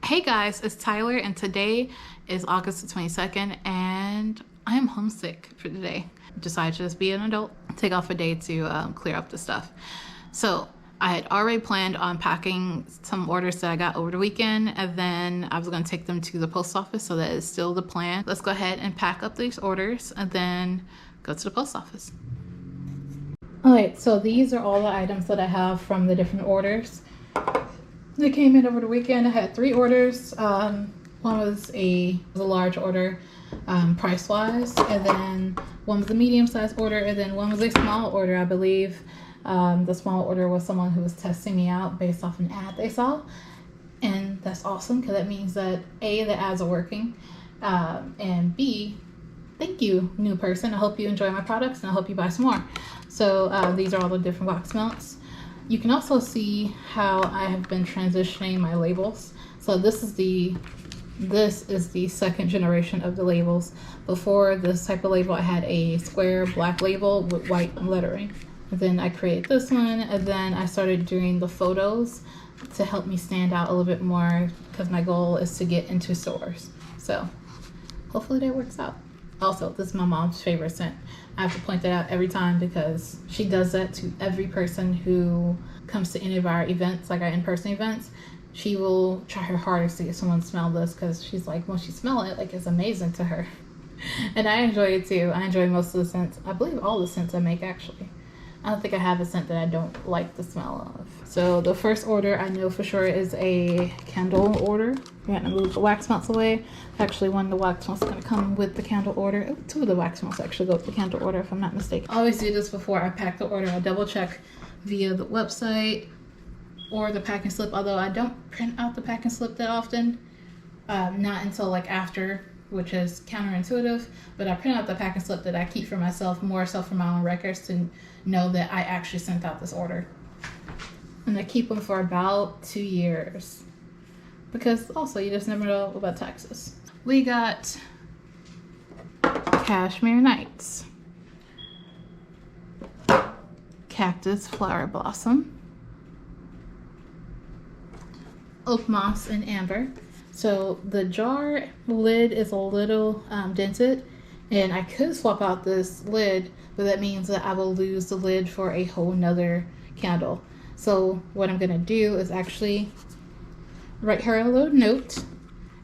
Hey guys, it's Tyler and today is August the 22nd and I am homesick for today. Decided to just be an adult, take off a day to clear up the stuff. So I had already planned on packing some orders that I got over the weekend, and then I was going to take them to the post office, so that is still the plan. Let's go ahead and pack up these orders and then go to the post office. Alright, so these are all the items that I have from the different orders. They came in over the weekend. I had 3 orders. One was a large order price-wise, and then one was a medium-sized order, and then one was a small order, I believe. The small order was someone who was testing me out based off an ad they saw, and that's awesome because that means that A, the ads are working, and B, thank you, new person. I hope you enjoy my products and I hope you buy some more. So these are all the different wax melts. You can also see how I have been transitioning my labels. So this is the second generation of the labels. Before this type of label, I had a square black label with white lettering. And then I created this one, and then I started doing the photos to help me stand out a little bit more because my goal is to get into stores. So hopefully that works out. Also, this is my mom's favorite scent. I have to point that out every time because she does that to every person who comes to any of our events, like our in-person events. She will try her hardest to get someone to smell this because she's like, when she smells it, like it's amazing to her. And I enjoy it too. I enjoy most of the scents. I believe all the scents I make actually. I don't think I have a scent that I don't like the smell of. So the first order I know for sure is a candle order. We're gonna move the wax melts away. Actually, one of the wax melts is gonna come with the candle order. Oh, 2 of the wax melts actually go with the candle order if I'm not mistaken. I always do this before I pack the order. I double check via the website or the packing slip, although I don't print out the packing slip that often. Not until like after, which is counterintuitive, but I print out the packing slip that I keep for myself, more so for my own records to know that I actually sent out this order. And I keep them for about 2 years because also you just never know about taxes. We got cashmere nights, cactus flower blossom, oak moss and amber. So the jar lid is a little dented, and I could swap out this lid, but that means that I will lose the lid for a whole nother candle. So what I'm gonna do is actually write her a little note,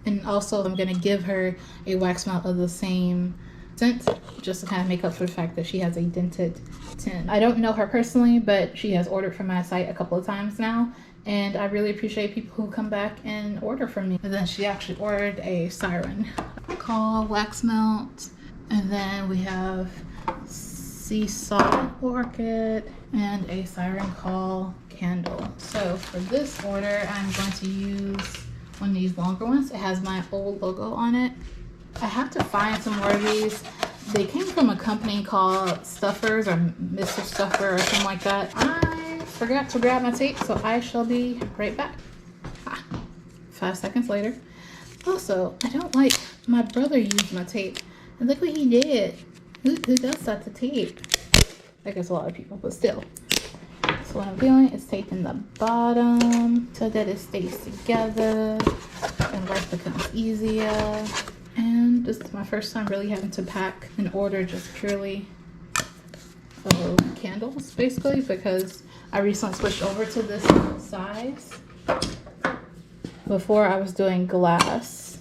and also I'm gonna give her a wax melt of the same scent, just to kind of make up for the fact that she has a dented tin. I don't know her personally, but she has ordered from my site a couple of times now, and I really appreciate people who come back and order from me. And then she actually ordered a siren call wax melt, and then we have sea salt orchid and a siren call candle. So for this order, I'm going to use one of these longer ones. It has my old logo on it. I have to find some more of these. They came from a company called Stuffers or Mr. Stuffer or something like that. I forgot to grab my tape, so I shall be right back. 5 seconds later. Also, I don't like my brother used my tape, and look what he did. Who does that to tape? I guess a lot of people, but still. So what I'm doing is taping the bottom so that it stays together and work becomes easier. And this is my first time really having to pack an order just purely of candles, basically, because I recently switched over to this size. Before I was doing glass.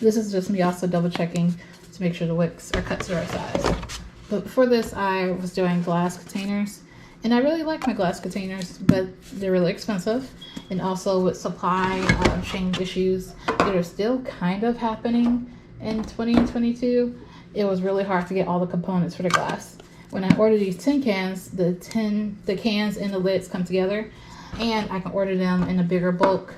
This is just me also double checking to make sure the wicks are cut to the right size. But before this, I was doing glass containers, and I really like my glass containers, but they're really expensive. And also with supply chain issues that are still kind of happening in 2022, it was really hard to get all the components for the glass. When I order these tin cans, the cans and the lids come together, and I can order them in a bigger bulk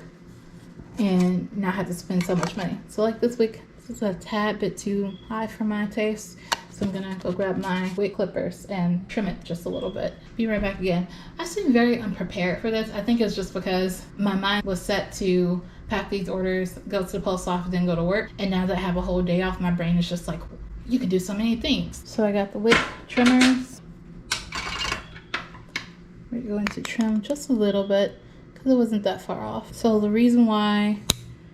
and not have to spend so much money. So like this week, this is a tad bit too high for my taste. So I'm gonna go grab my wig clippers and trim it just a little bit. Be right back again. I seem very unprepared for this. I think it's just because my mind was set to pack these orders, go to the post office, then go to work. And now that I have a whole day off, my brain is just like, you can do so many things. So I got the wig trimmers. We're going to trim just a little bit because it wasn't that far off. So the reason why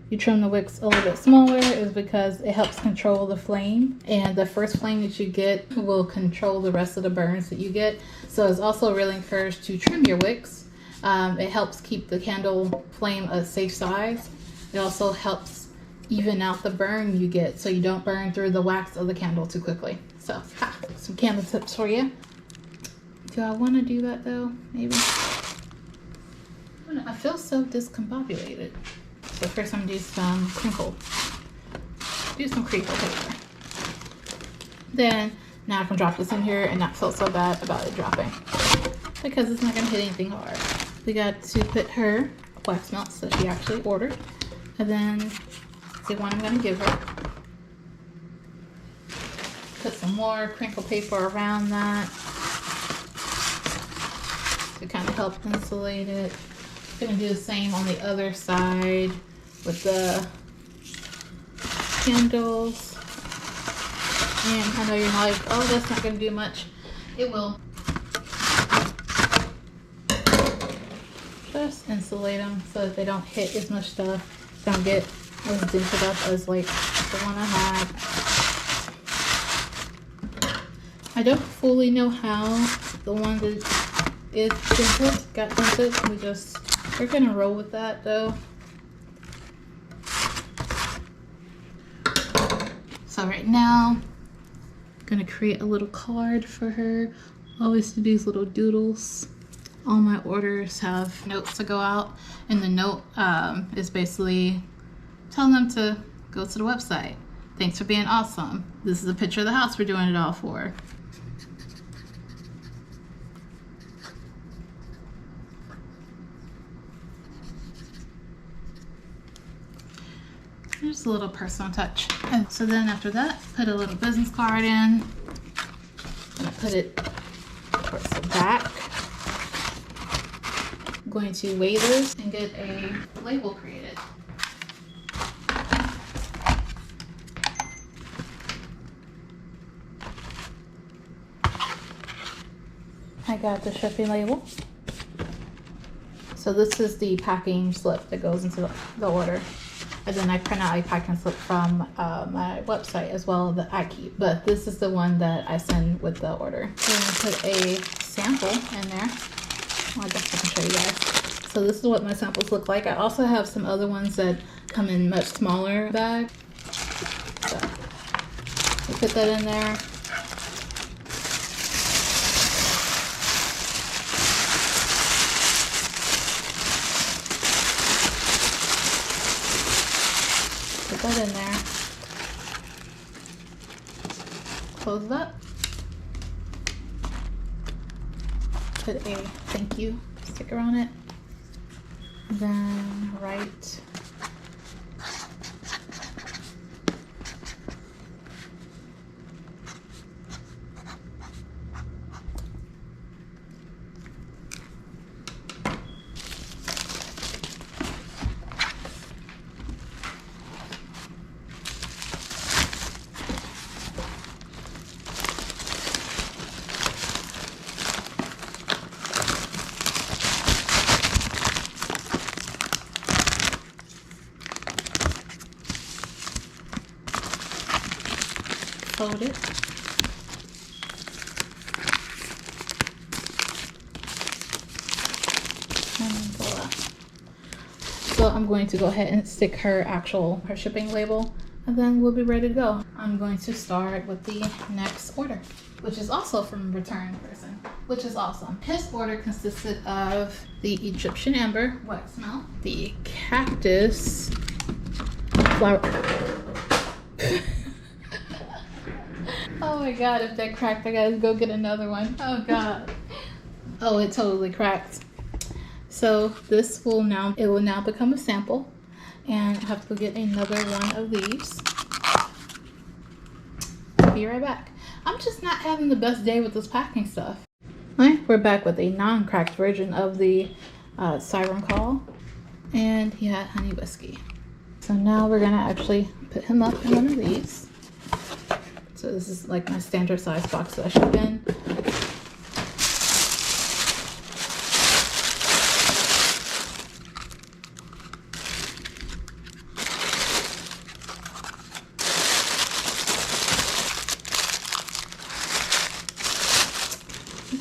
you trim the wicks a little bit smaller is because it helps control the flame, and the first flame that you get will control the rest of the burns that you get. So it's also really encouraged to trim your wicks. It helps keep the candle flame a safe size. It also helps even out the burn you get so you don't burn through the wax of the candle too quickly. So some candle tips for you. Do I want to do that though? Maybe. I feel so discombobulated. So first I'm gonna do some crinkle. Do some crinkle paper. Then now I can drop this in here and not feel so bad about it dropping, because it's not gonna hit anything hard. We got to put her wax melts that she actually ordered, and then the one I'm gonna give her. Put some more crinkle paper around that to kind of help insulate it. Gonna do the same on the other side with the candles. And I know you're like, oh, that's not gonna do much. It will. Just insulate them so that they don't hit as much stuff. Don't get as dented up as like the one I had. I don't fully know how the one that is dented got dented. We're gonna roll with that though. So right now, I'm gonna create a little card for her. I always do these little doodles. All my orders have notes to go out, and the note is basically telling them to go to the website. Thanks for being awesome. This is a picture of the house we're doing it all for. Just a little personal touch. And so then after that, put a little business card in. I'm gonna put it towards the back. I'm going to weigh this and get a label created. I got the shipping label. So this is the packing slip that goes into the order. And then I print out a packing slip from my website as well that I keep. But this is the one that I send with the order. So I'm gonna put a sample in there. Well, I guess I can show you guys. So this is what my samples look like. I also have some other ones that come in much smaller bags. So we put that in there. Put that in there. Close that. Put a thank you sticker on it. Then write fold it. And pull out. So I'm going to go ahead and stick her shipping label, and then we'll be ready to go. I'm going to start with the next order, which is also from a return person, which is awesome. His order consisted of the Egyptian amber wax melt, the cactus flower. Oh my god, if that cracked, I gotta go get another one. Oh god. Oh, it totally cracked. So this will now become a sample, and I have to go get another one of these. Be right back. I'm just not having the best day with this packing stuff. Alright, we're back with a non-cracked version of the siren call, and he had honey whiskey. So now we're gonna actually put him up in one of these. So this is like my standard size box that I ship in.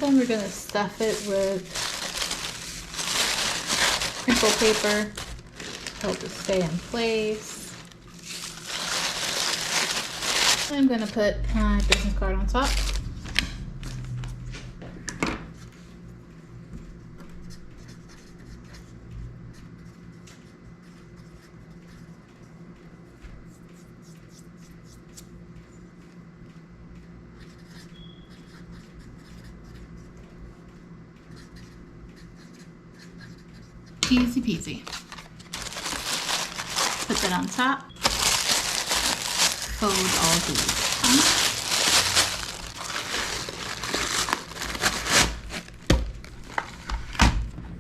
then we're gonna stuff it with crinkle paper, help it stay in place. I'm gonna put my business card on top. Easy peasy. Put that on top. Fold all these on.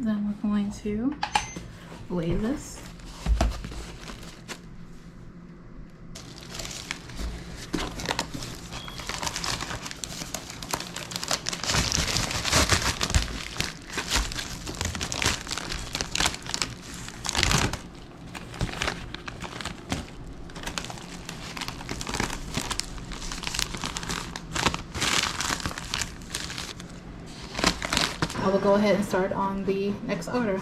Then we're going to lay this. I will go ahead and start on the next order,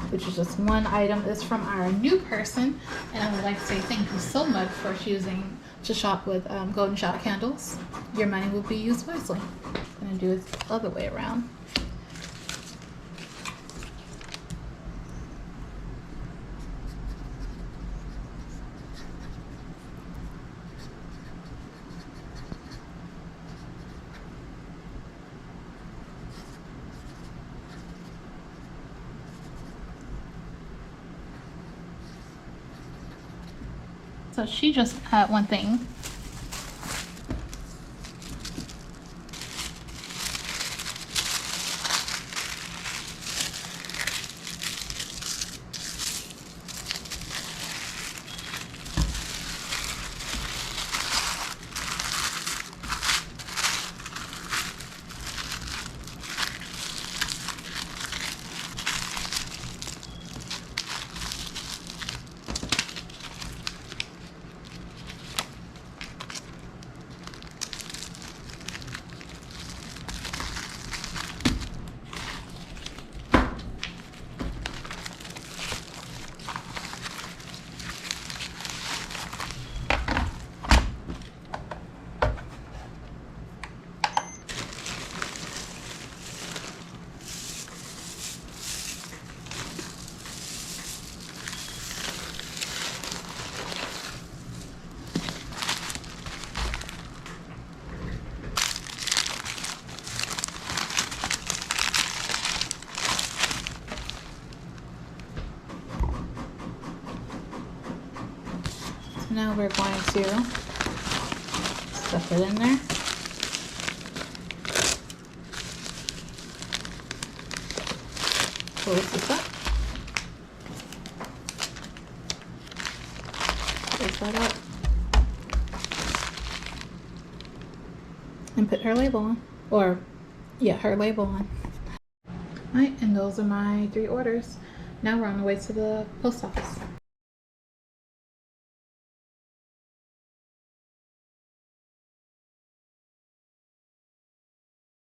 which is just one item. It's from our new person, and I would like to say thank you so much for choosing to shop with Golden Shot Candles. Your money will be used wisely. I'm going to do it the other way around. So she just had one thing. Now we're going to stuff it in there. Close this up. Close that up. And put her label on. Or, yeah, her label on. Alright, and those are my 3 orders. Now we're on the way to the post office.